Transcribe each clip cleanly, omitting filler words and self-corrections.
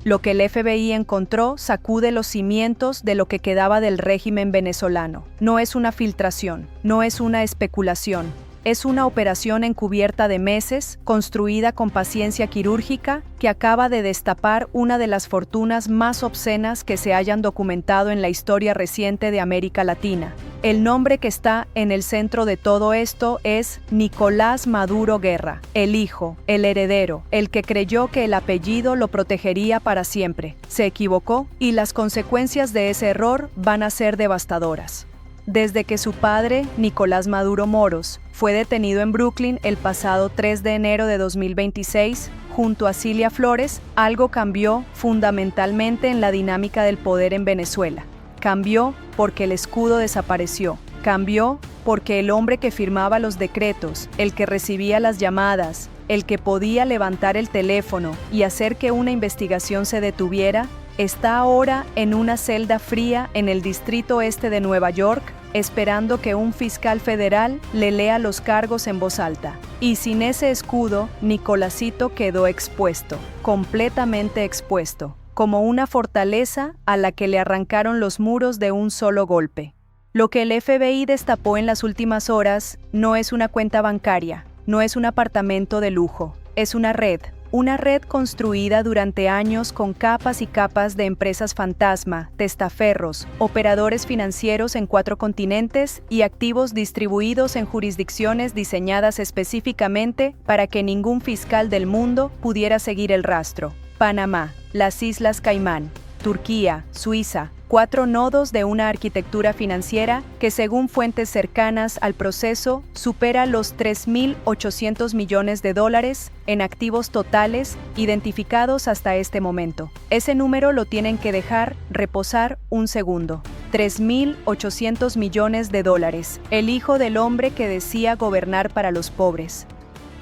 Lo que el FBI encontró sacude los cimientos de lo que quedaba del régimen venezolano. No es una filtración, no es una especulación. Es una operación encubierta de meses, construida con paciencia quirúrgica, que acaba de destapar una de las fortunas más obscenas que se hayan documentado en la historia reciente de América Latina. El nombre que está en el centro de todo esto es Nicolás Maduro Guerra, el hijo, el heredero, el que creyó que el apellido lo protegería para siempre. Se equivocó y las consecuencias de ese error van a ser devastadoras. Desde que su padre, Nicolás Maduro Moros, fue detenido en Brooklyn el pasado 3 de enero de 2026, junto a Cilia Flores, algo cambió fundamentalmente en la dinámica del poder en Venezuela. Cambió porque el escudo desapareció. Cambió porque el hombre que firmaba los decretos, el que recibía las llamadas, el que podía levantar el teléfono y hacer que una investigación se detuviera, está ahora en una celda fría en el Distrito Este de Nueva York, esperando que un fiscal federal le lea los cargos en voz alta. Y sin ese escudo, Nicolásito quedó expuesto, completamente expuesto, como una fortaleza a la que le arrancaron los muros de un solo golpe. Lo que el FBI destapó en las últimas horas no es una cuenta bancaria, no es un apartamento de lujo, es una red construida durante años con capas y capas de empresas fantasma, testaferros, operadores financieros en 4 continentes y activos distribuidos en jurisdicciones diseñadas específicamente para que ningún fiscal del mundo pudiera seguir el rastro. Panamá, las Islas Caimán, Turquía, Suiza, 4 nodos de una arquitectura financiera que, según fuentes cercanas al proceso, supera los $3.800 millones en activos totales identificados hasta este momento. Ese número lo tienen que dejar reposar un segundo. $3.800 millones, el hijo del hombre que decía gobernar para los pobres.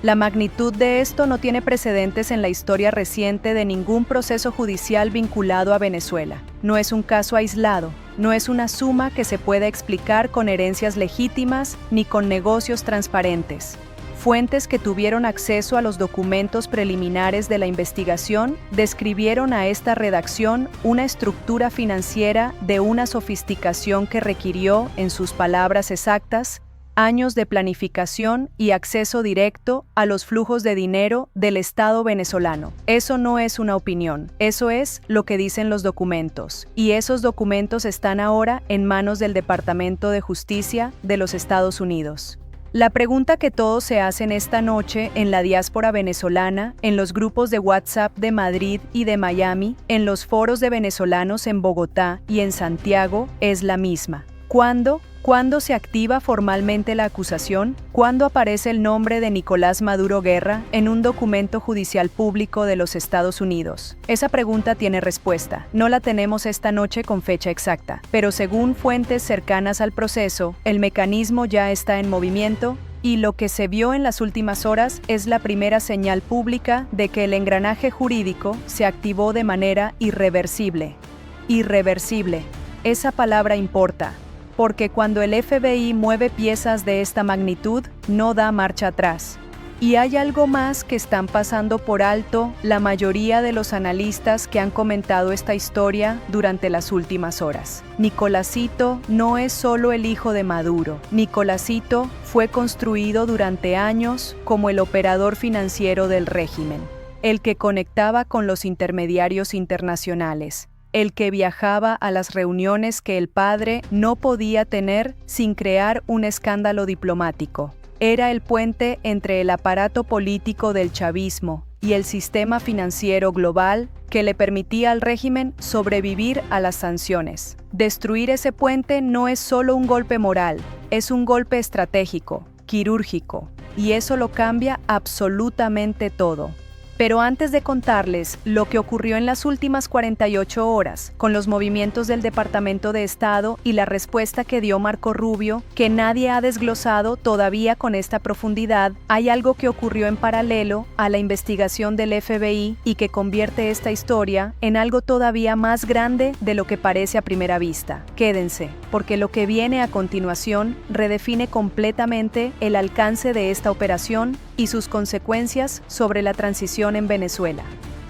La magnitud de esto no tiene precedentes en la historia reciente de ningún proceso judicial vinculado a Venezuela. No es un caso aislado, no es una suma que se pueda explicar con herencias legítimas ni con negocios transparentes. Fuentes que tuvieron acceso a los documentos preliminares de la investigación describieron a esta redacción una estructura financiera de una sofisticación que requirió, en sus palabras exactas, años de planificación y acceso directo a los flujos de dinero del Estado venezolano. Eso no es una opinión, eso es lo que dicen los documentos. Y esos documentos están ahora en manos del Departamento de Justicia de los Estados Unidos. La pregunta que todos se hacen esta noche en la diáspora venezolana, en los grupos de WhatsApp de Madrid y de Miami, en los foros de venezolanos en Bogotá y en Santiago, es la misma. ¿Cuándo se activa formalmente la acusación? ¿Cuándo aparece el nombre de Nicolás Maduro Guerra en un documento judicial público de los Estados Unidos? Esa pregunta tiene respuesta. No la tenemos esta noche con fecha exacta, pero según fuentes cercanas al proceso, el mecanismo ya está en movimiento y lo que se vio en las últimas horas es la primera señal pública de que el engranaje jurídico se activó de manera irreversible. Irreversible. Esa palabra importa. Porque cuando el FBI mueve piezas de esta magnitud, no da marcha atrás. Y hay algo más que están pasando por alto la mayoría de los analistas que han comentado esta historia durante las últimas horas. Nicolásito no es solo el hijo de Maduro. Nicolásito fue construido durante años como el operador financiero del régimen, el que conectaba con los intermediarios internacionales, el que viajaba a las reuniones que el padre no podía tener sin crear un escándalo diplomático. Era el puente entre el aparato político del chavismo y el sistema financiero global que le permitía al régimen sobrevivir a las sanciones. Destruir ese puente no es solo un golpe moral, es un golpe estratégico, quirúrgico, y eso lo cambia absolutamente todo. Pero antes de contarles lo que ocurrió en las últimas 48 horas con los movimientos del Departamento de Estado y la respuesta que dio Marco Rubio, que nadie ha desglosado todavía con esta profundidad, hay algo que ocurrió en paralelo a la investigación del FBI y que convierte esta historia en algo todavía más grande de lo que parece a primera vista. Quédense, porque lo que viene a continuación redefine completamente el alcance de esta operación y sus consecuencias sobre la transición en Venezuela.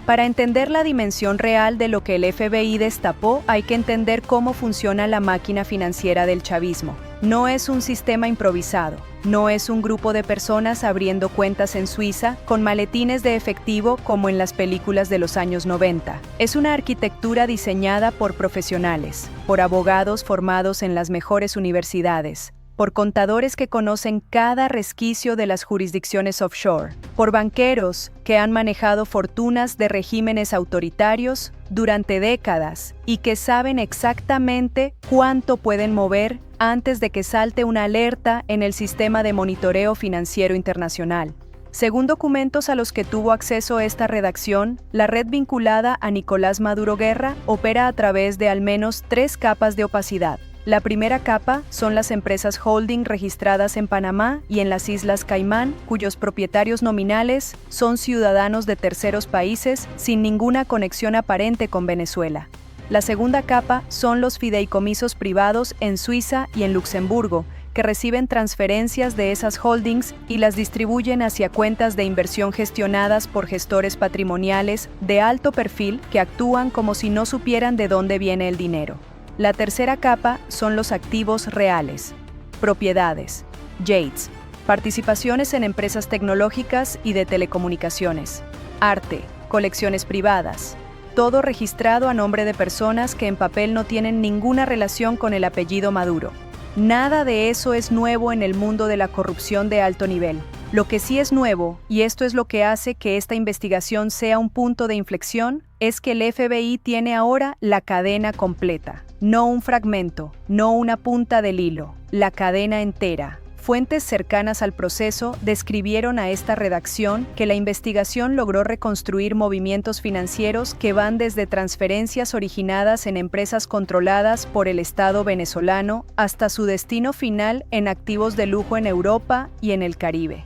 Para entender la dimensión real de lo que el FBI destapó, hay que entender cómo funciona la máquina financiera del chavismo. No es un sistema improvisado, no es un grupo de personas abriendo cuentas en Suiza con maletines de efectivo como en las películas de los años 90. Es una arquitectura diseñada por profesionales, por abogados formados en las mejores universidades, por contadores que conocen cada resquicio de las jurisdicciones offshore, por banqueros que han manejado fortunas de regímenes autoritarios durante décadas y que saben exactamente cuánto pueden mover antes de que salte una alerta en el sistema de monitoreo financiero internacional. Según documentos a los que tuvo acceso esta redacción, la red vinculada a Nicolás Maduro Guerra opera a través de al menos 3 capas de opacidad. La primera capa son las empresas holding registradas en Panamá y en las Islas Caimán, cuyos propietarios nominales son ciudadanos de terceros países sin ninguna conexión aparente con Venezuela. La segunda capa son los fideicomisos privados en Suiza y en Luxemburgo, que reciben transferencias de esas holdings y las distribuyen hacia cuentas de inversión gestionadas por gestores patrimoniales de alto perfil que actúan como si no supieran de dónde viene el dinero. La tercera capa son los activos reales, propiedades, JADES, participaciones en empresas tecnológicas y de telecomunicaciones, arte, colecciones privadas, todo registrado a nombre de personas que en papel no tienen ninguna relación con el apellido Maduro. Nada de eso es nuevo en el mundo de la corrupción de alto nivel. Lo que sí es nuevo, y esto es lo que hace que esta investigación sea un punto de inflexión, es que el FBI tiene ahora la cadena completa. No un fragmento, no una punta del hilo, la cadena entera. Fuentes cercanas al proceso describieron a esta redacción que la investigación logró reconstruir movimientos financieros que van desde transferencias originadas en empresas controladas por el Estado venezolano hasta su destino final en activos de lujo en Europa y en el Caribe.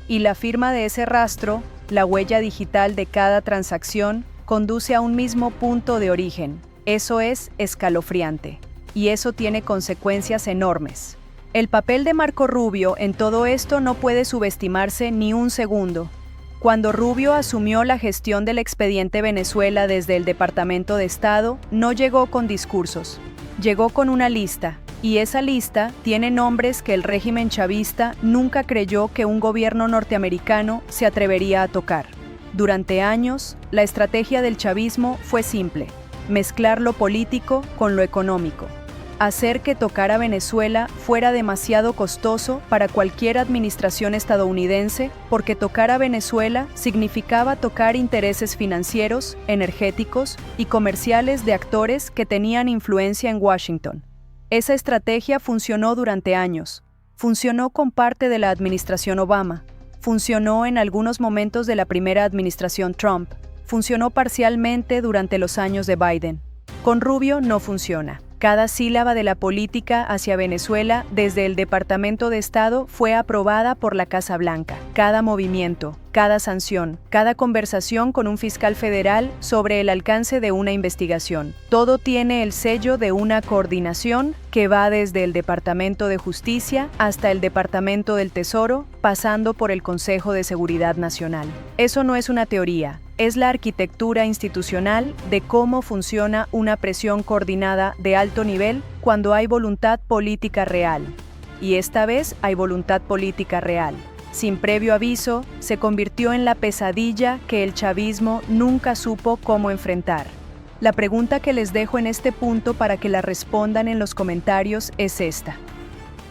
Y la firma de ese rastro, la huella digital de cada transacción, conduce a un mismo punto de origen. Eso es escalofriante. Y eso tiene consecuencias enormes. El papel de Marco Rubio en todo esto no puede subestimarse ni un segundo. Cuando Rubio asumió la gestión del expediente Venezuela desde el Departamento de Estado, no llegó con discursos. Llegó con una lista. Y esa lista tiene nombres que el régimen chavista nunca creyó que un gobierno norteamericano se atrevería a tocar. Durante años, la estrategia del chavismo fue simple: mezclar lo político con lo económico. Hacer que tocar a Venezuela fuera demasiado costoso para cualquier administración estadounidense, porque tocar a Venezuela significaba tocar intereses financieros, energéticos y comerciales de actores que tenían influencia en Washington. Esa estrategia funcionó durante años. Funcionó con parte de la administración Obama. Funcionó en algunos momentos de la primera administración Trump. Funcionó parcialmente durante los años de Biden. Con Rubio no funciona. Cada sílaba de la política hacia Venezuela desde el Departamento de Estado fue aprobada por la Casa Blanca. Cada movimiento, cada sanción, cada conversación con un fiscal federal sobre el alcance de una investigación. Todo tiene el sello de una coordinación que va desde el Departamento de Justicia hasta el Departamento del Tesoro, pasando por el Consejo de Seguridad Nacional. Eso no es una teoría. Es la arquitectura institucional de cómo funciona una presión coordinada de alto nivel cuando hay voluntad política real. Y esta vez hay voluntad política real. Sin previo aviso, se convirtió en la pesadilla que el chavismo nunca supo cómo enfrentar. La pregunta que les dejo en este punto para que la respondan en los comentarios es esta.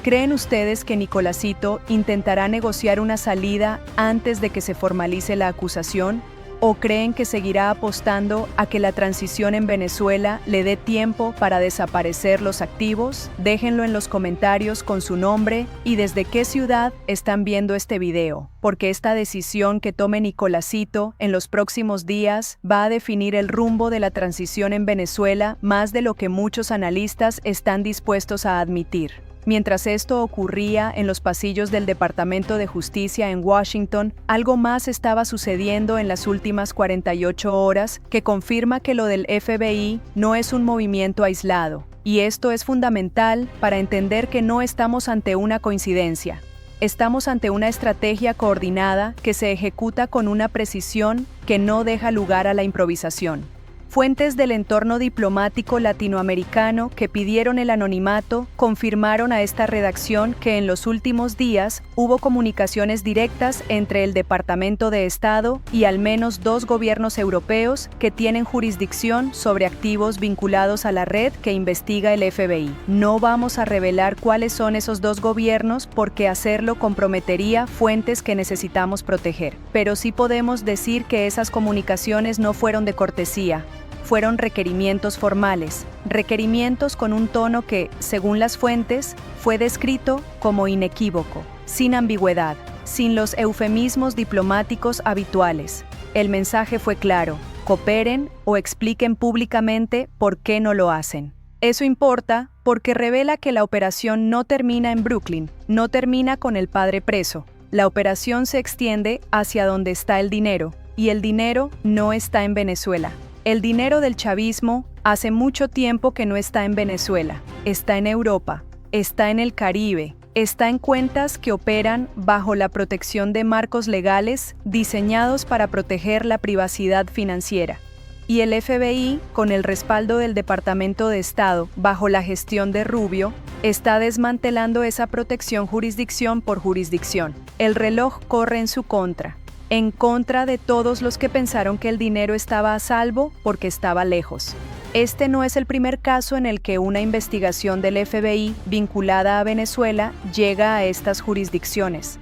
¿Creen ustedes que Nicolásito intentará negociar una salida antes de que se formalice la acusación? ¿O creen que seguirá apostando a que la transición en Venezuela le dé tiempo para desaparecer los activos? Déjenlo en los comentarios con su nombre y desde qué ciudad están viendo este video, porque esta decisión que tome Nicolásito en los próximos días va a definir el rumbo de la transición en Venezuela más de lo que muchos analistas están dispuestos a admitir. Mientras esto ocurría en los pasillos del Departamento de Justicia en Washington, algo más estaba sucediendo en las últimas 48 horas que confirma que lo del FBI no es un movimiento aislado. Y esto es fundamental para entender que no estamos ante una coincidencia. Estamos ante una estrategia coordinada que se ejecuta con una precisión que no deja lugar a la improvisación. Fuentes del entorno diplomático latinoamericano que pidieron el anonimato confirmaron a esta redacción que en los últimos días hubo comunicaciones directas entre el Departamento de Estado y al menos 2 gobiernos europeos que tienen jurisdicción sobre activos vinculados a la red que investiga el FBI. No vamos a revelar cuáles son esos 2 gobiernos porque hacerlo comprometería fuentes que necesitamos proteger. Pero sí podemos decir que esas comunicaciones no fueron de cortesía. Fueron requerimientos formales, requerimientos con un tono que, según las fuentes, fue descrito como inequívoco, sin ambigüedad, sin los eufemismos diplomáticos habituales. El mensaje fue claro: cooperen o expliquen públicamente por qué no lo hacen. Eso importa porque revela que la operación no termina en Brooklyn, no termina con el padre preso. La operación se extiende hacia donde está el dinero, y el dinero no está en Venezuela. El dinero del chavismo hace mucho tiempo que no está en Venezuela, está en Europa, está en el Caribe, está en cuentas que operan bajo la protección de marcos legales diseñados para proteger la privacidad financiera. Y el FBI, con el respaldo del Departamento de Estado bajo la gestión de Rubio, está desmantelando esa protección jurisdicción por jurisdicción. El reloj corre en su contra. En contra de todos los que pensaron que el dinero estaba a salvo porque estaba lejos. Este no es el primer caso en el que una investigación del FBI vinculada a Venezuela llega a estas jurisdicciones,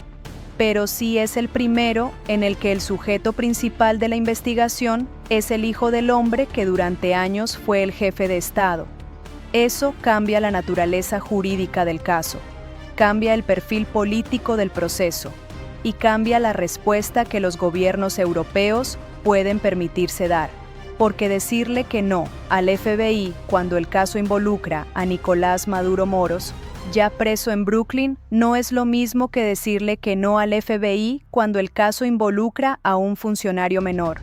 pero sí es el primero en el que el sujeto principal de la investigación es el hijo del hombre que durante años fue el jefe de Estado. Eso cambia la naturaleza jurídica del caso, cambia el perfil político del proceso, y cambia la respuesta que los gobiernos europeos pueden permitirse dar. Porque decirle que no al FBI cuando el caso involucra a Nicolás Maduro Moros, ya preso en Brooklyn, no es lo mismo que decirle que no al FBI cuando el caso involucra a un funcionario menor.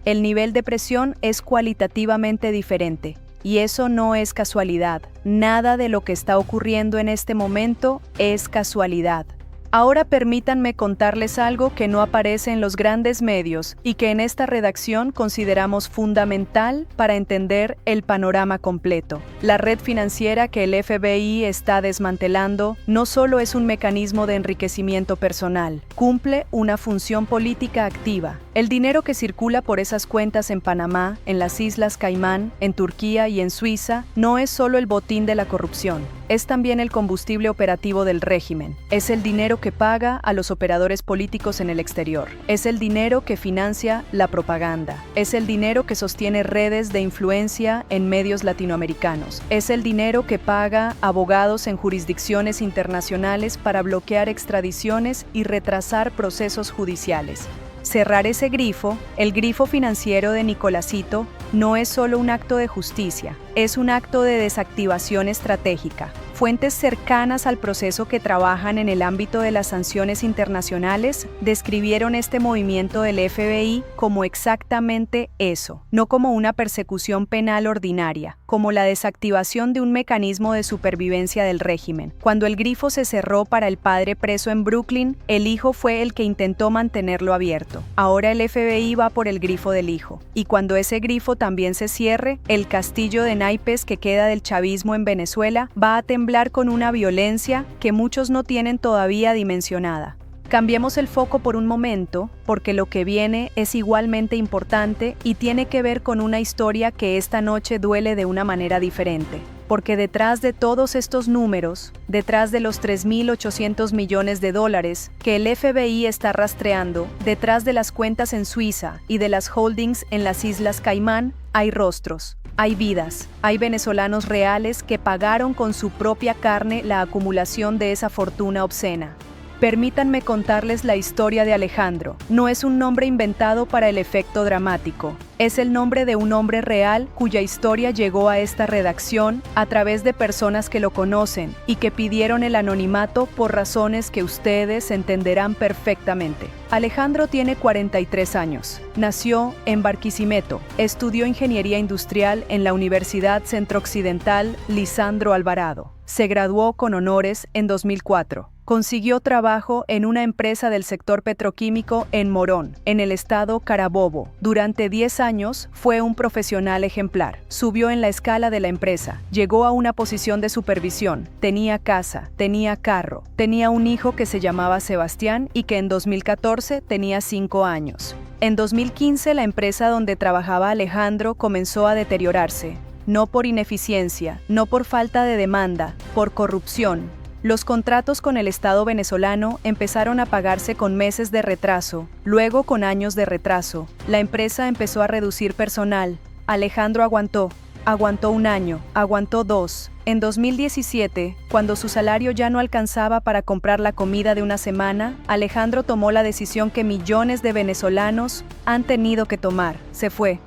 El nivel de presión es cualitativamente diferente, y eso no es casualidad. Nada de lo que está ocurriendo en este momento es casualidad. Ahora permítanme contarles algo que no aparece en los grandes medios y que en esta redacción consideramos fundamental para entender el panorama completo. La red financiera que el FBI está desmantelando no solo es un mecanismo de enriquecimiento personal, cumple una función política activa. El dinero que circula por esas cuentas en Panamá, en las Islas Caimán, en Turquía y en Suiza no es solo el botín de la corrupción, es también el combustible operativo del régimen. Es el dinero que paga a los operadores políticos en el exterior. Es el dinero que financia la propaganda. Es el dinero que sostiene redes de influencia en medios latinoamericanos. Es el dinero que paga abogados en jurisdicciones internacionales para bloquear extradiciones y retrasar procesos judiciales. Cerrar ese grifo, el grifo financiero de Nicolásito, no es solo un acto de justicia, es un acto de desactivación estratégica. Fuentes cercanas al proceso que trabajan en el ámbito de las sanciones internacionales describieron este movimiento del FBI como exactamente eso, no como una persecución penal ordinaria, como la desactivación de un mecanismo de supervivencia del régimen. Cuando el grifo se cerró para el padre preso en Brooklyn, el hijo fue el que intentó mantenerlo abierto. Ahora el FBI va por el grifo del hijo. Y cuando ese grifo también se cierre, el castillo de naipes que queda del chavismo en Venezuela va a temblar con una violencia que muchos no tienen todavía dimensionada. Cambiemos el foco por un momento, porque lo que viene es igualmente importante y tiene que ver con una historia que esta noche duele de una manera diferente. Porque detrás de todos estos números, detrás de los 3.800 millones de dólares que el FBI está rastreando, detrás de las cuentas en Suiza y de las holdings en las Islas Caimán, hay rostros, hay vidas, hay venezolanos reales que pagaron con su propia carne la acumulación de esa fortuna obscena. Permítanme contarles la historia de Alejandro. No es un nombre inventado para el efecto dramático. Es el nombre de un hombre real cuya historia llegó a esta redacción a través de personas que lo conocen y que pidieron el anonimato por razones que ustedes entenderán perfectamente. Alejandro tiene 43 años. Nació en Barquisimeto. Estudió ingeniería industrial en la Universidad Centro Occidental Lisandro Alvarado. Se graduó con honores en 2004. Consiguió trabajo en una empresa del sector petroquímico en Morón, en el estado Carabobo. Durante 10 años fue un profesional ejemplar. Subió en la escala de la empresa, llegó a una posición de supervisión, tenía casa, tenía carro, tenía un hijo que se llamaba Sebastián y que en 2014 tenía 5 años. En 2015 la empresa donde trabajaba Alejandro comenzó a deteriorarse. No por ineficiencia, no por falta de demanda, por corrupción. Los contratos con el Estado venezolano empezaron a pagarse con meses de retraso, luego con años de retraso. La empresa empezó a reducir personal. Alejandro aguantó 1 año, aguantó 2. En 2017, cuando su salario ya no alcanzaba para comprar la comida de una semana, Alejandro tomó la decisión que millones de venezolanos han tenido que tomar. Se fue.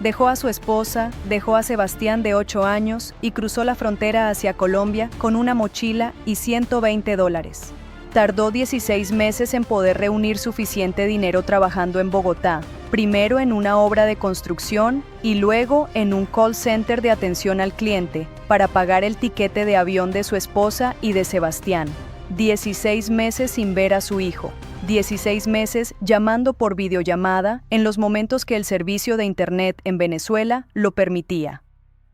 Dejó a su esposa, dejó a Sebastián de 8 años y cruzó la frontera hacia Colombia con una mochila y $120. Tardó 16 meses en poder reunir suficiente dinero trabajando en Bogotá, primero en una obra de construcción y luego en un call center de atención al cliente, para pagar el tiquete de avión de su esposa y de Sebastián. 16 meses sin ver a su hijo. 16 meses llamando por videollamada en los momentos que el servicio de Internet en Venezuela lo permitía.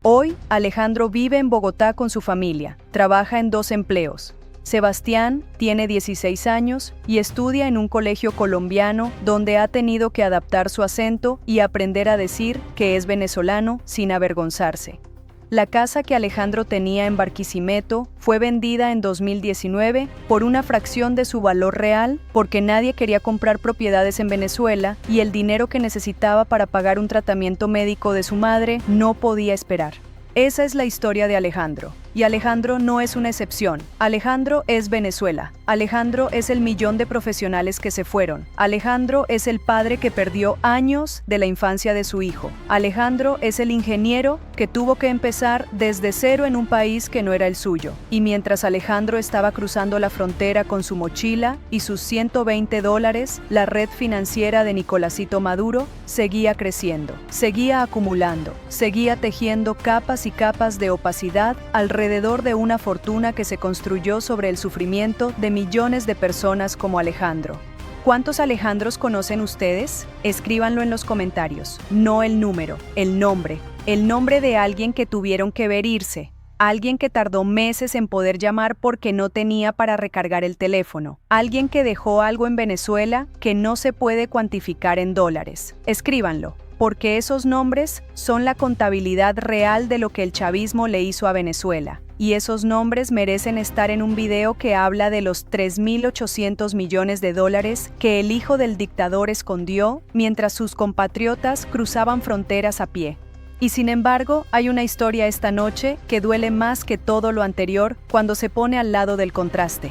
Hoy, Alejandro vive en Bogotá con su familia, trabaja en 2 empleos. Sebastián tiene 16 años y estudia en un colegio colombiano donde ha tenido que adaptar su acento y aprender a decir que es venezolano sin avergonzarse. La casa que Alejandro tenía en Barquisimeto fue vendida en 2019 por una fracción de su valor real porque nadie quería comprar propiedades en Venezuela y el dinero que necesitaba para pagar un tratamiento médico de su madre no podía esperar. Esa es la historia de Alejandro. Y Alejandro no es una excepción. Alejandro es Venezuela. Alejandro es el millón de profesionales que se fueron. Alejandro es el padre que perdió años de la infancia de su hijo. Alejandro es el ingeniero que tuvo que empezar desde cero en un país que no era el suyo. Y mientras Alejandro estaba cruzando la frontera con su mochila y sus $120, la red financiera de Nicolásito Maduro seguía creciendo, seguía acumulando, seguía tejiendo capas y capas de opacidad alrededor de una fortuna que se construyó sobre el sufrimiento de millones de personas como Alejandro. ¿Cuántos Alejandros conocen ustedes? Escríbanlo en los comentarios. No el número, el nombre de alguien que tuvieron que ver irse, alguien que tardó meses en poder llamar porque no tenía para recargar el teléfono, alguien que dejó algo en Venezuela que no se puede cuantificar en dólares. Escríbanlo, porque esos nombres son la contabilidad real de lo que el chavismo le hizo a Venezuela. Y esos nombres merecen estar en un video que habla de los $3.800 millones que el hijo del dictador escondió mientras sus compatriotas cruzaban fronteras a pie. Y sin embargo, hay una historia esta noche que duele más que todo lo anterior cuando se pone al lado del contraste.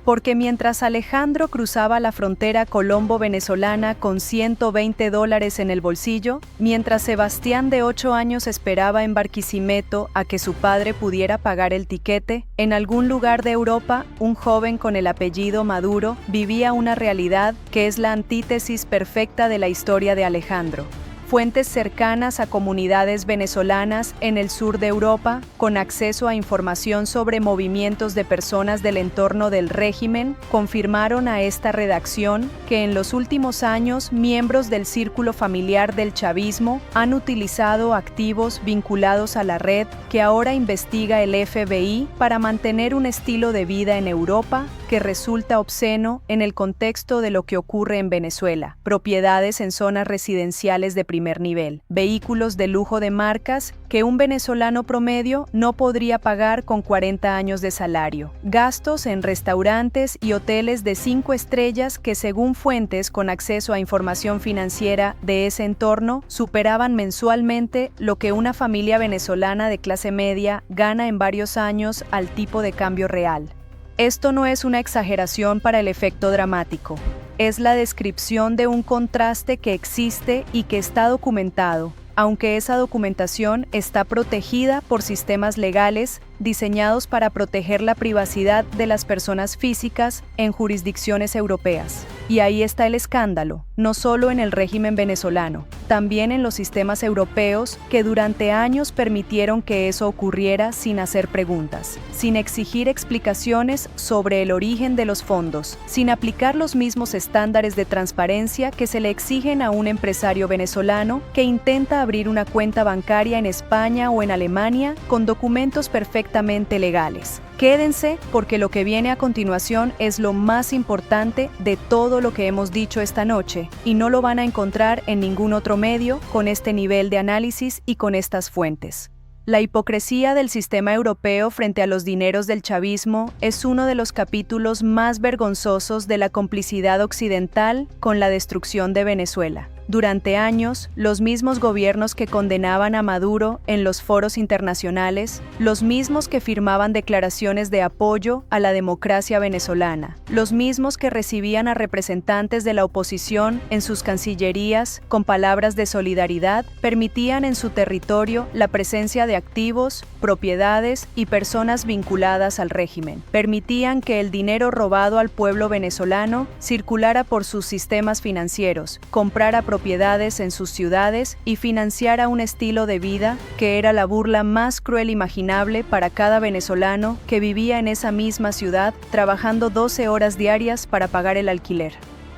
Porque mientras Alejandro cruzaba la frontera colombo-venezolana con $120 en el bolsillo, mientras Sebastián de 8 años esperaba en Barquisimeto a que su padre pudiera pagar el tiquete, en algún lugar de Europa, un joven con el apellido Maduro vivía una realidad que es la antítesis perfecta de la historia de Alejandro. Fuentes cercanas a comunidades venezolanas en el sur de Europa, con acceso a información sobre movimientos de personas del entorno del régimen, confirmaron a esta redacción que en los últimos años miembros del círculo familiar del chavismo han utilizado activos vinculados a la red que ahora investiga el FBI para mantener un estilo de vida en Europa que resulta obsceno en el contexto de lo que ocurre en Venezuela. Propiedades en zonas residenciales de primer nivel, vehículos de lujo de marcas que un venezolano promedio no podría pagar con 40 años de salario, gastos en restaurantes y hoteles de 5 estrellas que según fuentes con acceso a información financiera de ese entorno superaban mensualmente lo que una familia venezolana de clase media gana en varios años al tipo de cambio real. Esto no es una exageración para el efecto dramático. Es la descripción de un contraste que existe y que está documentado, aunque esa documentación está protegida por sistemas legales diseñados para proteger la privacidad de las personas físicas en jurisdicciones europeas. Y ahí está el escándalo, no solo en el régimen venezolano, también en los sistemas europeos que durante años permitieron que eso ocurriera sin hacer preguntas, sin exigir explicaciones sobre el origen de los fondos, sin aplicar los mismos estándares de transparencia que se le exigen a un empresario venezolano que intenta abrir una cuenta bancaria en España o en Alemania con documentos perfectamente legales. Quédense porque lo que viene a continuación es lo más importante de todo lo que hemos dicho esta noche y no lo van a encontrar en ningún otro medio con este nivel de análisis y con estas fuentes. La hipocresía del sistema europeo frente a los dineros del chavismo es uno de los capítulos más vergonzosos de la complicidad occidental con la destrucción de Venezuela. Durante años, los mismos gobiernos que condenaban a Maduro en los foros internacionales, los mismos que firmaban declaraciones de apoyo a la democracia venezolana, los mismos que recibían a representantes de la oposición en sus cancillerías con palabras de solidaridad, permitían en su territorio la presencia de activos, propiedades y personas vinculadas al régimen. Permitían que el dinero robado al pueblo venezolano circulara por sus sistemas financieros, comprara propiedades en sus ciudades y financiara un estilo de vida que era la burla más cruel imaginable para cada venezolano que vivía en esa misma ciudad trabajando 12 horas diarias para pagar el alquiler.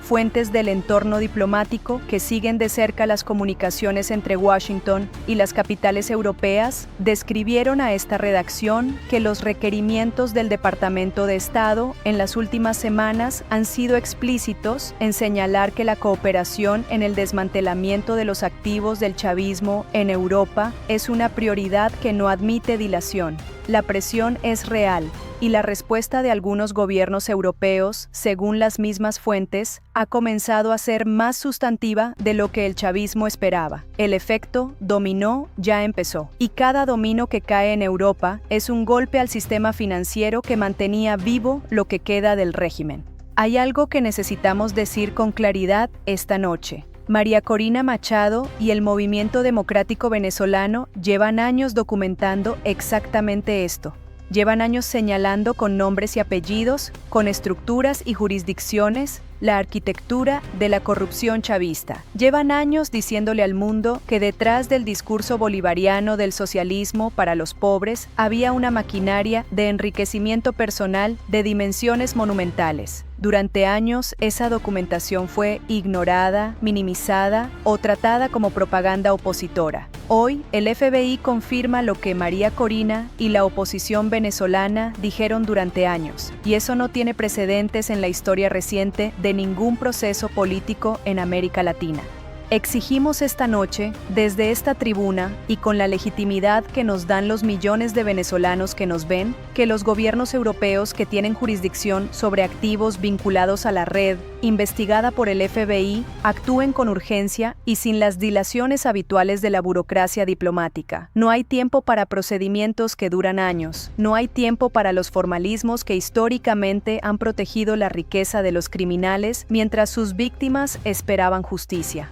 Fuentes del entorno diplomático que siguen de cerca las comunicaciones entre Washington y las capitales europeas describieron a esta redacción que los requerimientos del Departamento de Estado en las últimas semanas han sido explícitos en señalar que la cooperación en el desmantelamiento de los activos del chavismo en Europa es una prioridad que no admite dilación. La presión es real. Y la respuesta de algunos gobiernos europeos, según las mismas fuentes, ha comenzado a ser más sustantiva de lo que el chavismo esperaba. El efecto dominó ya empezó, y cada dominó que cae en Europa es un golpe al sistema financiero que mantenía vivo lo que queda del régimen. Hay algo que necesitamos decir con claridad esta noche. María Corina Machado y el Movimiento Democrático Venezolano llevan años documentando exactamente esto. Llevan años señalando con nombres y apellidos, con estructuras y jurisdicciones, la arquitectura de la corrupción chavista. Llevan años diciéndole al mundo que detrás del discurso bolivariano del socialismo para los pobres había una maquinaria de enriquecimiento personal de dimensiones monumentales. Durante años, esa documentación fue ignorada, minimizada o tratada como propaganda opositora. Hoy, el FBI confirma lo que María Corina y la oposición venezolana dijeron durante años, y eso no tiene precedentes en la historia reciente de ningún proceso político en América Latina. Exigimos esta noche, desde esta tribuna y con la legitimidad que nos dan los millones de venezolanos que nos ven, que los gobiernos europeos que tienen jurisdicción sobre activos vinculados a la red, investigada por el FBI, actúen con urgencia y sin las dilaciones habituales de la burocracia diplomática. No hay tiempo para procedimientos que duran años. No hay tiempo para los formalismos que históricamente han protegido la riqueza de los criminales mientras sus víctimas esperaban justicia.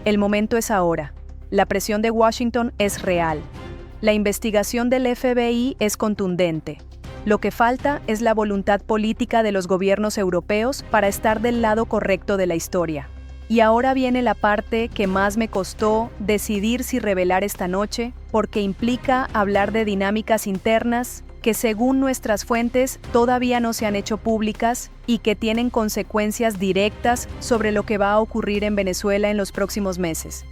El momento es ahora. La presión de Washington es real. La investigación del FBI es contundente. Lo que falta es la voluntad política de los gobiernos europeos para estar del lado correcto de la historia. Y ahora viene la parte que más me costó decidir si revelar esta noche, porque implica hablar de dinámicas internas que según nuestras fuentes todavía no se han hecho públicas y que tienen consecuencias directas sobre lo que va a ocurrir en Venezuela en los próximos meses.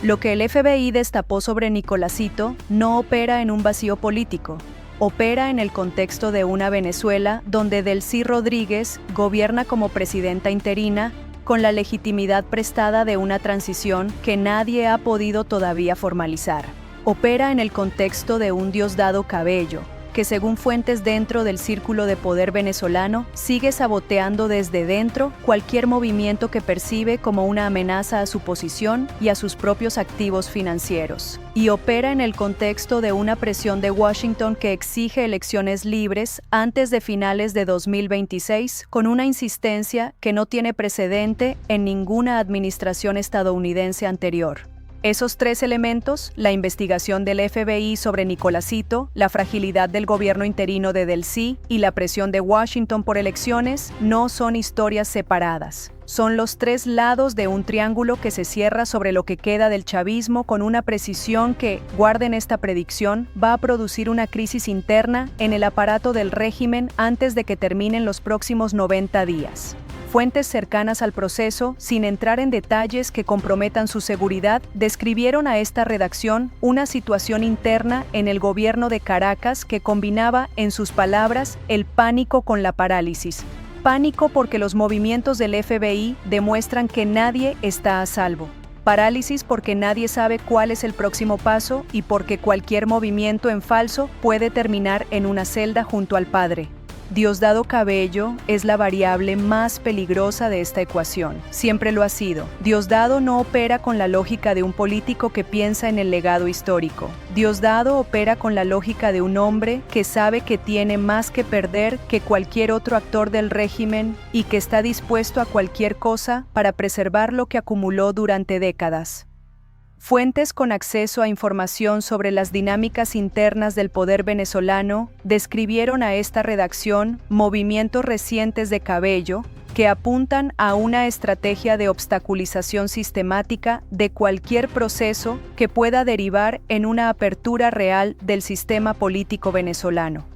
Lo que el FBI destapó sobre Nicolásito no opera en un vacío político, opera en el contexto de una Venezuela donde Delcy Rodríguez gobierna como presidenta interina con la legitimidad prestada de una transición que nadie ha podido todavía formalizar. Opera en el contexto de un Diosdado Cabello, que según fuentes dentro del círculo de poder venezolano, sigue saboteando desde dentro cualquier movimiento que percibe como una amenaza a su posición y a sus propios activos financieros. Y opera en el contexto de una presión de Washington que exige elecciones libres antes de finales de 2026, con una insistencia que no tiene precedente en ninguna administración estadounidense anterior. Esos tres elementos, la investigación del FBI sobre Nicolásito, la fragilidad del gobierno interino de Delcy y la presión de Washington por elecciones, no son historias separadas. Son los tres lados de un triángulo que se cierra sobre lo que queda del chavismo con una precisión que, guarden esta predicción, va a producir una crisis interna en el aparato del régimen antes de que terminen los próximos 90 días. Fuentes cercanas al proceso, sin entrar en detalles que comprometan su seguridad, describieron a esta redacción una situación interna en el gobierno de Caracas que combinaba, en sus palabras, el pánico con la parálisis. Pánico porque los movimientos del FBI demuestran que nadie está a salvo. Parálisis porque nadie sabe cuál es el próximo paso y porque cualquier movimiento en falso puede terminar en una celda junto al padre. Diosdado Cabello es la variable más peligrosa de esta ecuación. Siempre lo ha sido. Diosdado no opera con la lógica de un político que piensa en el legado histórico. Diosdado opera con la lógica de un hombre que sabe que tiene más que perder que cualquier otro actor del régimen y que está dispuesto a cualquier cosa para preservar lo que acumuló durante décadas. Fuentes con acceso a información sobre las dinámicas internas del poder venezolano describieron a esta redacción movimientos recientes de Cabello que apuntan a una estrategia de obstaculización sistemática de cualquier proceso que pueda derivar en una apertura real del sistema político venezolano.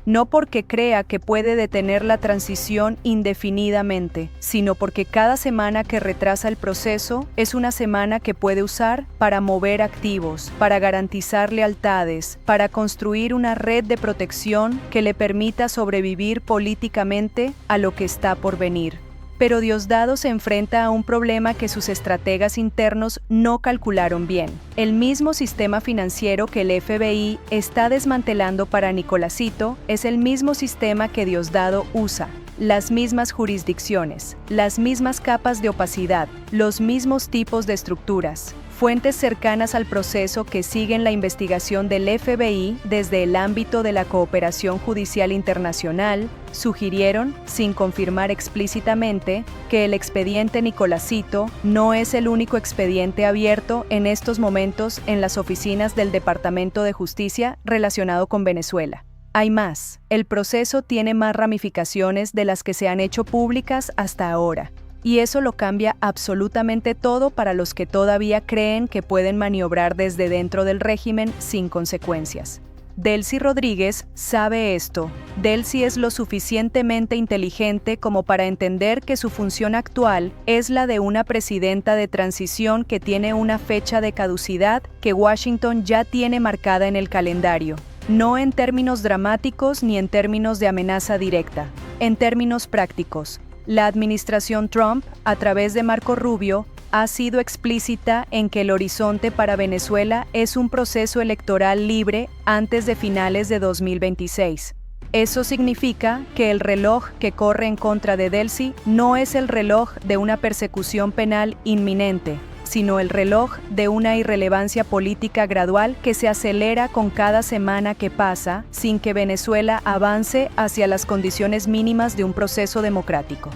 No porque crea que puede detener la transición indefinidamente, sino porque cada semana que retrasa el proceso es una semana que puede usar para mover activos, para garantizar lealtades, para construir una red de protección que le permita sobrevivir políticamente a lo que está por venir. Pero Diosdado se enfrenta a un problema que sus estrategas internos no calcularon bien. El mismo sistema financiero que el FBI está desmantelando para Nicolásito es el mismo sistema que Diosdado usa. Las mismas jurisdicciones, las mismas capas de opacidad, los mismos tipos de estructuras. Fuentes cercanas al proceso que siguen la investigación del FBI desde el ámbito de la cooperación judicial internacional sugirieron, sin confirmar explícitamente, que el expediente Nicolásito no es el único expediente abierto en estos momentos en las oficinas del Departamento de Justicia relacionado con Venezuela. Hay más. El proceso tiene más ramificaciones de las que se han hecho públicas hasta ahora. Y eso lo cambia absolutamente todo para los que todavía creen que pueden maniobrar desde dentro del régimen sin consecuencias. Delcy Rodríguez sabe esto. Delcy es lo suficientemente inteligente como para entender que su función actual es la de una presidenta de transición que tiene una fecha de caducidad que Washington ya tiene marcada en el calendario. No en términos dramáticos ni en términos de amenaza directa, en términos prácticos. La administración Trump, a través de Marco Rubio, ha sido explícita en que el horizonte para Venezuela es un proceso electoral libre antes de finales de 2026. Eso significa que el reloj que corre en contra de Delcy no es el reloj de una persecución penal inminente, sino el reloj de una irrelevancia política gradual que se acelera con cada semana que pasa sin que Venezuela avance hacia las condiciones mínimas de un proceso democrático.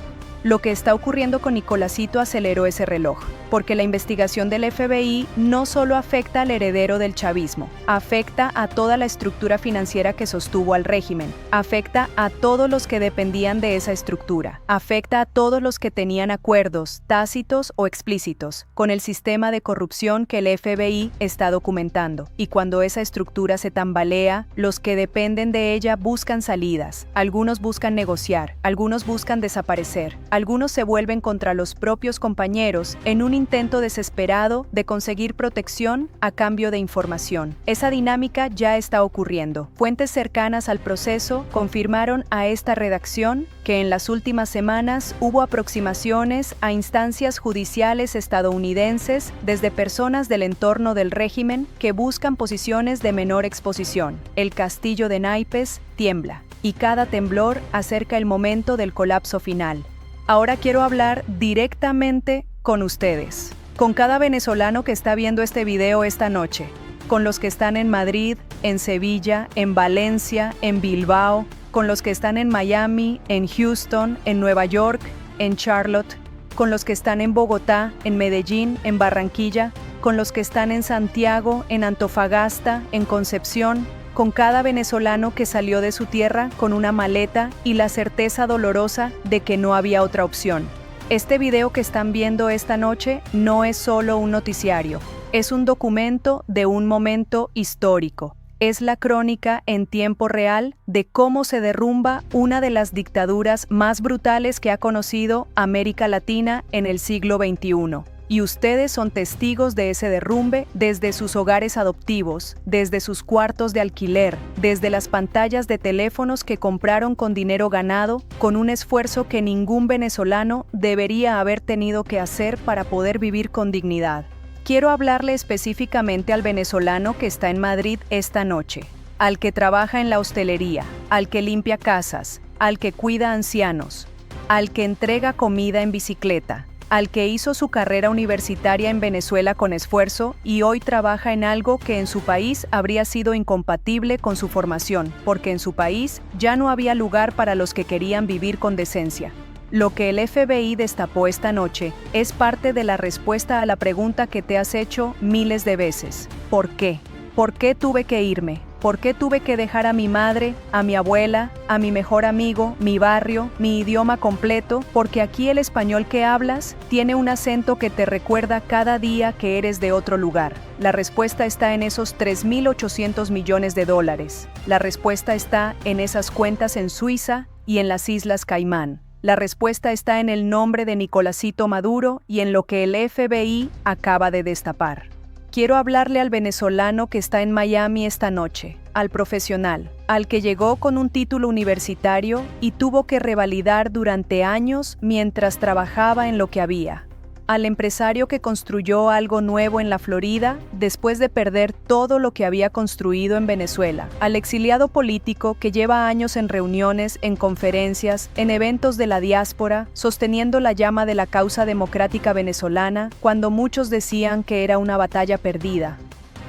Lo que está ocurriendo con Nicolásito aceleró ese reloj, porque la investigación del FBI no solo afecta al heredero del chavismo, afecta a toda la estructura financiera que sostuvo al régimen, afecta a todos los que dependían de esa estructura, afecta a todos los que tenían acuerdos, tácitos o explícitos, con el sistema de corrupción que el FBI está documentando. Y cuando esa estructura se tambalea, los que dependen de ella buscan salidas, algunos buscan negociar, algunos buscan desaparecer. Algunos se vuelven contra los propios compañeros en un intento desesperado de conseguir protección a cambio de información. Esa dinámica ya está ocurriendo. Fuentes cercanas al proceso confirmaron a esta redacción que en las últimas semanas hubo aproximaciones a instancias judiciales estadounidenses desde personas del entorno del régimen que buscan posiciones de menor exposición. El castillo de naipes tiembla, y cada temblor acerca el momento del colapso final. Ahora quiero hablar directamente con ustedes, con cada venezolano que está viendo este video esta noche, con los que están en Madrid, en Sevilla, en Valencia, en Bilbao, con los que están en Miami, en Houston, en Nueva York, en Charlotte, con los que están en Bogotá, en Medellín, en Barranquilla, con los que están en Santiago, en Antofagasta, en Concepción, con cada venezolano que salió de su tierra con una maleta y la certeza dolorosa de que no había otra opción. Este video que están viendo esta noche no es solo un noticiario, es un documento de un momento histórico. Es la crónica en tiempo real de cómo se derrumba una de las dictaduras más brutales que ha conocido América Latina en el siglo XXI. Y ustedes son testigos de ese derrumbe desde sus hogares adoptivos, desde sus cuartos de alquiler, desde las pantallas de teléfonos que compraron con dinero ganado, con un esfuerzo que ningún venezolano debería haber tenido que hacer para poder vivir con dignidad. Quiero hablarle específicamente al venezolano que está en Madrid esta noche, al que trabaja en la hostelería, al que limpia casas, al que cuida ancianos, al que entrega comida en bicicleta, al que hizo su carrera universitaria en Venezuela con esfuerzo y hoy trabaja en algo que en su país habría sido incompatible con su formación, porque en su país ya no había lugar para los que querían vivir con decencia. Lo que el FBI destapó esta noche es parte de la respuesta a la pregunta que te has hecho miles de veces. ¿Por qué? ¿Por qué tuve que irme? ¿Por qué tuve que dejar a mi madre, a mi abuela, a mi mejor amigo, mi barrio, mi idioma completo? Porque aquí el español que hablas tiene un acento que te recuerda cada día que eres de otro lugar. La respuesta está en esos 3.800 millones de dólares. La respuesta está en esas cuentas en Suiza y en las Islas Caimán. La respuesta está en el nombre de Nicolásito Maduro y en lo que el FBI acaba de destapar. Quiero hablarle al venezolano que está en Miami esta noche, al profesional, al que llegó con un título universitario y tuvo que revalidar durante años mientras trabajaba en lo que había. Al empresario que construyó algo nuevo en la Florida después de perder todo lo que había construido en Venezuela. Al exiliado político que lleva años en reuniones, en conferencias, en eventos de la diáspora, sosteniendo la llama de la causa democrática venezolana cuando muchos decían que era una batalla perdida.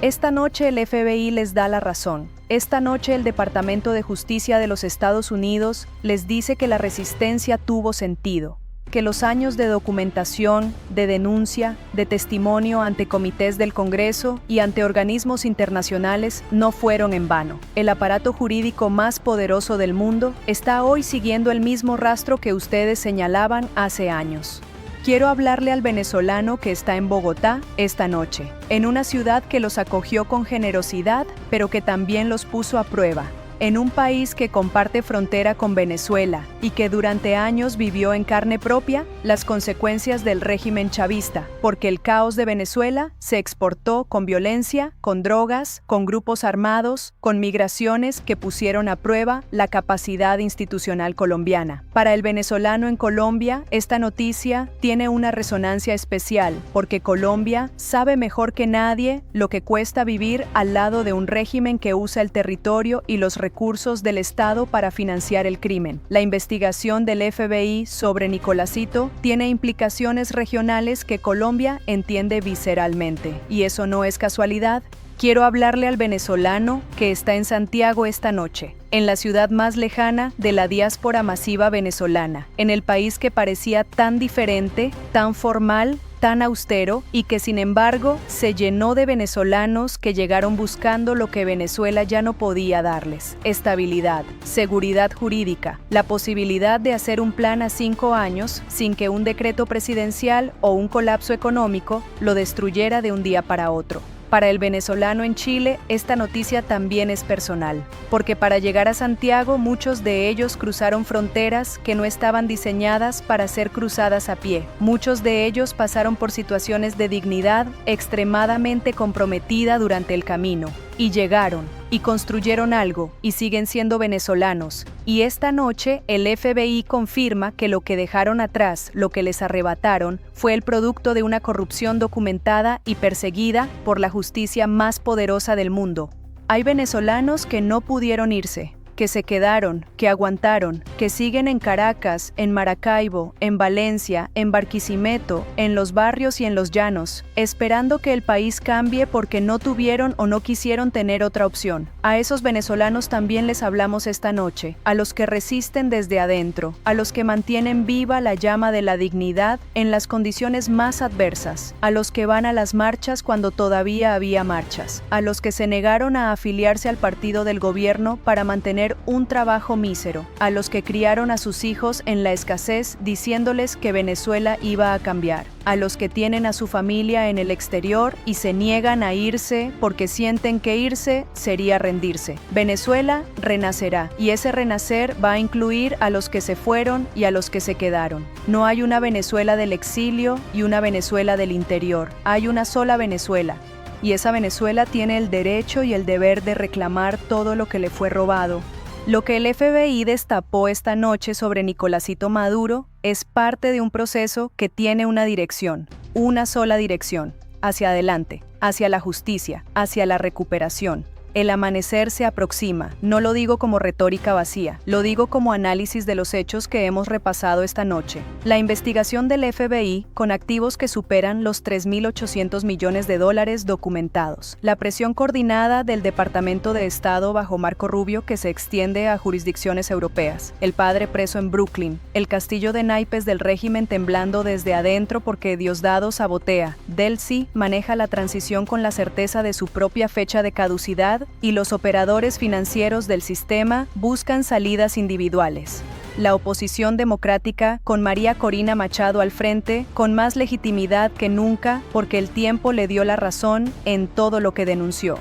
Esta noche el FBI les da la razón. Esta noche el Departamento de Justicia de los Estados Unidos les dice que la resistencia tuvo sentido, que los años de documentación, de denuncia, de testimonio ante comités del Congreso y ante organismos internacionales no fueron en vano. El aparato jurídico más poderoso del mundo está hoy siguiendo el mismo rastro que ustedes señalaban hace años. Quiero hablarle al venezolano que está en Bogotá esta noche, en una ciudad que los acogió con generosidad, pero que también los puso a prueba. En un país que comparte frontera con Venezuela y que durante años vivió en carne propia las consecuencias del régimen chavista, porque el caos de Venezuela se exportó con violencia, con drogas, con grupos armados, con migraciones que pusieron a prueba la capacidad institucional colombiana. Para el venezolano en Colombia, esta noticia tiene una resonancia especial, porque Colombia sabe mejor que nadie lo que cuesta vivir al lado de un régimen que usa el territorio y los recursos del Estado para financiar el crimen. La investigación del FBI sobre Nicolásito tiene implicaciones regionales que Colombia entiende visceralmente. Y eso no es casualidad. Quiero hablarle al venezolano que está en Santiago esta noche, en la ciudad más lejana de la diáspora masiva venezolana, en el país que parecía tan diferente, tan formal, tan austero y que sin embargo se llenó de venezolanos que llegaron buscando lo que Venezuela ya no podía darles: estabilidad, seguridad jurídica, la posibilidad de hacer un plan a 5 años sin que un decreto presidencial o un colapso económico lo destruyera de un día para otro. Para el venezolano en Chile, esta noticia también es personal, porque para llegar a Santiago muchos de ellos cruzaron fronteras que no estaban diseñadas para ser cruzadas a pie. Muchos de ellos pasaron por situaciones de dignidad extremadamente comprometida durante el camino, y llegaron, y construyeron algo, y siguen siendo venezolanos. Y esta noche el FBI confirma que lo que dejaron atrás, lo que les arrebataron, fue el producto de una corrupción documentada y perseguida por la justicia más poderosa del mundo. Hay venezolanos que no pudieron irse, que se quedaron, que aguantaron, que siguen en Caracas, en Maracaibo, en Valencia, en Barquisimeto, en los barrios y en los llanos, esperando que el país cambie porque no tuvieron o no quisieron tener otra opción. A esos venezolanos también les hablamos esta noche, a los que resisten desde adentro, a los que mantienen viva la llama de la dignidad en las condiciones más adversas, a los que van a las marchas cuando todavía había marchas, a los que se negaron a afiliarse al partido del gobierno para mantener un trabajo mísero, a los que criaron a sus hijos en la escasez diciéndoles que Venezuela iba a cambiar, a los que tienen a su familia en el exterior y se niegan a irse porque sienten que irse sería rendirse. Venezuela renacerá, y ese renacer va a incluir a los que se fueron y a los que se quedaron. No hay una Venezuela del exilio y una Venezuela del interior, hay una sola Venezuela. Y esa Venezuela tiene el derecho y el deber de reclamar todo lo que le fue robado. Lo que el FBI destapó esta noche sobre Nicolásito Maduro es parte de un proceso que tiene una dirección, una sola dirección, hacia adelante, hacia la justicia, hacia la recuperación. El amanecer se aproxima, no lo digo como retórica vacía, lo digo como análisis de los hechos que hemos repasado esta noche. La investigación del FBI con activos que superan los 3.800 millones de dólares documentados. La presión coordinada del Departamento de Estado bajo Marco Rubio que se extiende a jurisdicciones europeas. El padre preso en Brooklyn. El castillo de naipes del régimen temblando desde adentro porque Diosdado sabotea. Delcy maneja la transición con la certeza de su propia fecha de caducidad y los operadores financieros del sistema buscan salidas individuales. La oposición democrática, con María Corina Machado al frente, con más legitimidad que nunca porque el tiempo le dio la razón en todo lo que denunció.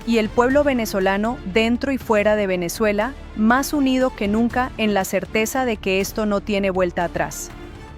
Y el pueblo venezolano, dentro y fuera de Venezuela, más unido que nunca en la certeza de que esto no tiene vuelta atrás.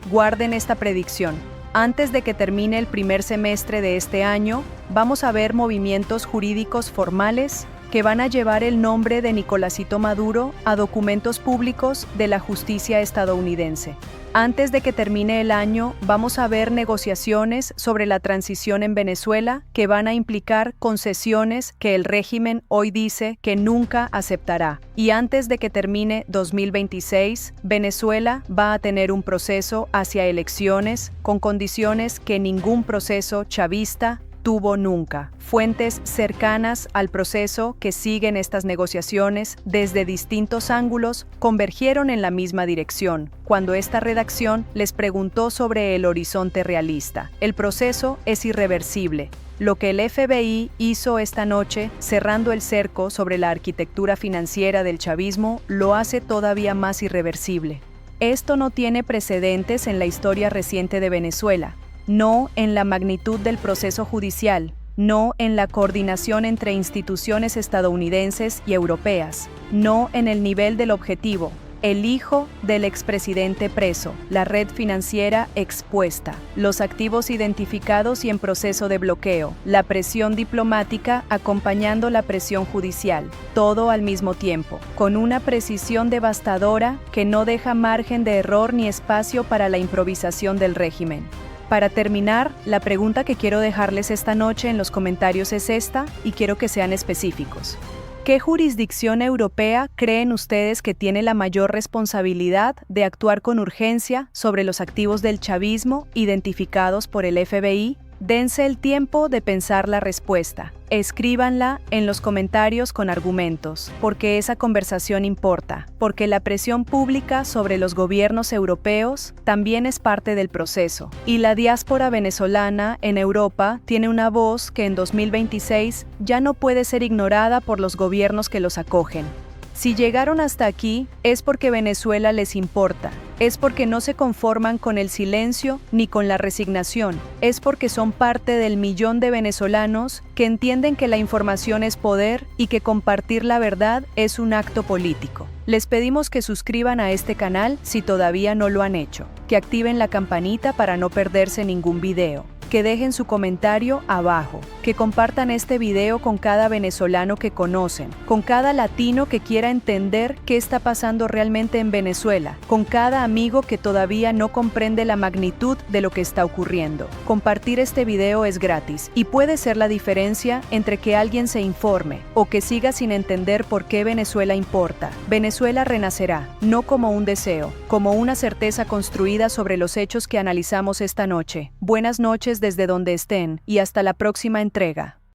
Guarden esta predicción. Antes de que termine el primer semestre de este año, vamos a ver movimientos jurídicos formales que van a llevar el nombre de Nicolásito Maduro a documentos públicos de la justicia estadounidense. Antes de que termine el año, vamos a ver negociaciones sobre la transición en Venezuela que van a implicar concesiones que el régimen hoy dice que nunca aceptará. Y antes de que termine 2026, Venezuela va a tener un proceso hacia elecciones con condiciones que ningún proceso chavista tuvo nunca. Fuentes cercanas al proceso que siguen estas negociaciones desde distintos ángulos convergieron en la misma dirección cuando esta redacción les preguntó sobre el horizonte realista. El proceso es irreversible. Lo que el FBI hizo esta noche, cerrando el cerco sobre la arquitectura financiera del chavismo, lo hace todavía más irreversible. Esto no tiene precedentes en la historia reciente de Venezuela. No en la magnitud del proceso judicial, no en la coordinación entre instituciones estadounidenses y europeas, no en el nivel del objetivo, el hijo del expresidente preso, la red financiera expuesta, los activos identificados y en proceso de bloqueo, la presión diplomática acompañando la presión judicial, todo al mismo tiempo, con una precisión devastadora que no deja margen de error ni espacio para la improvisación del régimen. Para terminar, la pregunta que quiero dejarles esta noche en los comentarios es esta, y quiero que sean específicos. ¿Qué jurisdicción europea creen ustedes que tiene la mayor responsabilidad de actuar con urgencia sobre los activos del chavismo identificados por el FBI? Dense el tiempo de pensar la respuesta. Escríbanla en los comentarios con argumentos, porque esa conversación importa, porque la presión pública sobre los gobiernos europeos también es parte del proceso. Y la diáspora venezolana en Europa tiene una voz que en 2026 ya no puede ser ignorada por los gobiernos que los acogen. Si llegaron hasta aquí, es porque Venezuela les importa, es porque no se conforman con el silencio ni con la resignación, es porque son parte del millón de venezolanos que entienden que la información es poder y que compartir la verdad es un acto político. Les pedimos que suscriban a este canal si todavía no lo han hecho, que activen la campanita para no perderse ningún video. que dejen su comentario abajo, que compartan este video con cada venezolano que conocen, con cada latino que quiera entender qué está pasando realmente en Venezuela, con cada amigo que todavía no comprende la magnitud de lo que está ocurriendo. Compartir este video es gratis y puede ser la diferencia entre que alguien se informe o que siga sin entender por qué Venezuela importa. Venezuela renacerá, no como un deseo, como una certeza construida sobre los hechos que analizamos esta noche. Buenas noches desde donde estén y hasta la próxima entrega.